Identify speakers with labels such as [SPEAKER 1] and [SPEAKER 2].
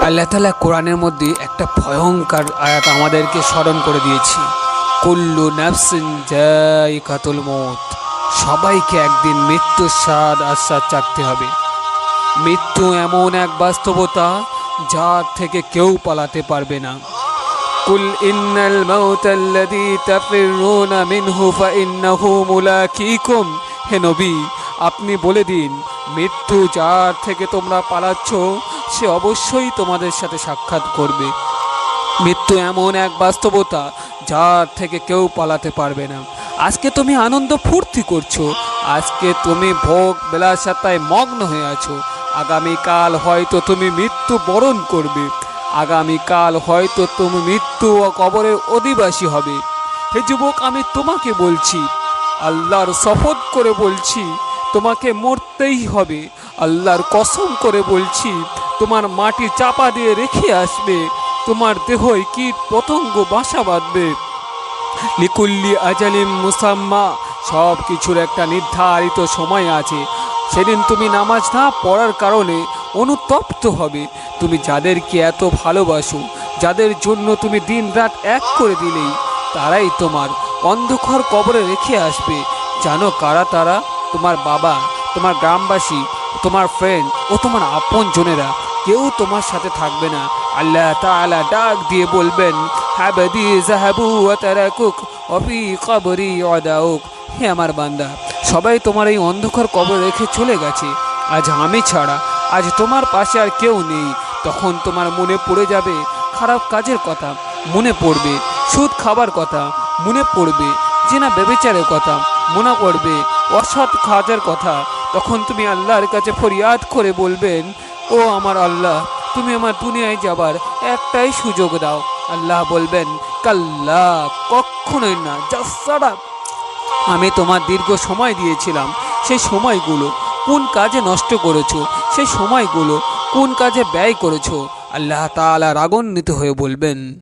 [SPEAKER 1] আল্লাহ তাআলা কোরআনের মধ্যে একটা ভয়ঙ্কর আয়াত আমাদেরকে স্মরণ করে দিয়েছি, কুল্লু নাফসিন যায়িকাতুল মউত। সবাইকে একদিন মৃত্যুর স্বাদ আস্বাদ চাখতে হবে। মৃত্যু এমন এক বাস্তবতা যার থেকে কেউ পালাতে পারবে না। কুল ইন্নাল মাউতাল্লাযী তাফিরুনা মিনহু ফাইন্নাহু মুলাকীকুম। হে নবী, আপনি বলে দিন, মৃত্যু যার থেকে তোমরা পালাচ্ছ সে অবশ্যই তোমাদের সাথে সাক্ষাৎ করবে। মৃত্যু এমন এক বাস্তবতা যার থেকে কেউ পালাতে পারবে না। আজকে তুমি আনন্দ ফুর্তি করছো, আজকে তুমি ভোগ বিলাসিতায় মগ্ন হয়ে আছো। আগামীকাল হয়তো তুমি মৃত্যু বরণ করবে, আগামীকাল হয়তো তুমি মৃত্যু ও কবরের অধিবাসী হবে। হে যুবক, আমি তোমাকে বলছি, আল্লাহর শপথ করে বলছি, তোমাকে মরতেই হবে। আল্লাহর কসম করে বলছি, তোমার মাটি চাপা দিয়ে রেখে আসবে, তোমার দেহই কীট পতঙ্গ বাসা বাঁধবে। লিকুল্লি আজালিম মুসাম্মা, সব কিছুর একটা নির্ধারিত সময় আছে। সেদিন তুমি নামাজ না পড়ার কারণে অনুতপ্ত হবে। তুমি যাদেরকে এত ভালোবাসো, যাদের জন্য তুমি দিন রাত এক করে দিলেই, তারাই তোমার অন্ধকার কবরে রেখে আসবে। জানো কারা তারা? তোমার বাবা, তোমার গ্রামবাসী, তোমার ফ্রেন্ড ও তোমার আপন জনেরা। কেউ তোমার সাথে থাকবে না। আল্লাহ তাআলা ডাক দিয়ে বলবেন, হাবাদি যাহাবু ওয়া তারাকুক ওয়া ফি কবরি ওয়াদাউক। হে আমার বান্দা, সবাই তোমার এই অন্ধকার কবর রেখে চলে গেছে। আজ আমি ছাড়া, আজ তোমার পাশে আর কেউ নেই। তখন তোমার মনে পড়ে যাবে খারাপ কাজের কথা, মনে পড়বে সুদ খাবার কথা, মনে পড়বে জেনা ব্যভিচারের কথা, মনে পড়বে অসৎ কাজের কথা। তখন তুমি আল্লাহর কাছে ফরিয়াদ করে বলবেন, ও আমার আল্লাহ, তুমি আমার দুনিয়ায় যাবার একটাই সুযোগ দাও। আল্লাহ বলবেন, কাল্লা, কখনোই না, জাসারা। আমি তোমার দীর্ঘ সময় দিয়েছিলাম, সেই সময়গুলো কোন কাজে নষ্ট করেছো? সেই সময়গুলো কোন কাজে ব্যয় করেছো? আল্লাহ তাআলা রাগান্বিত হয়ে বলবেন।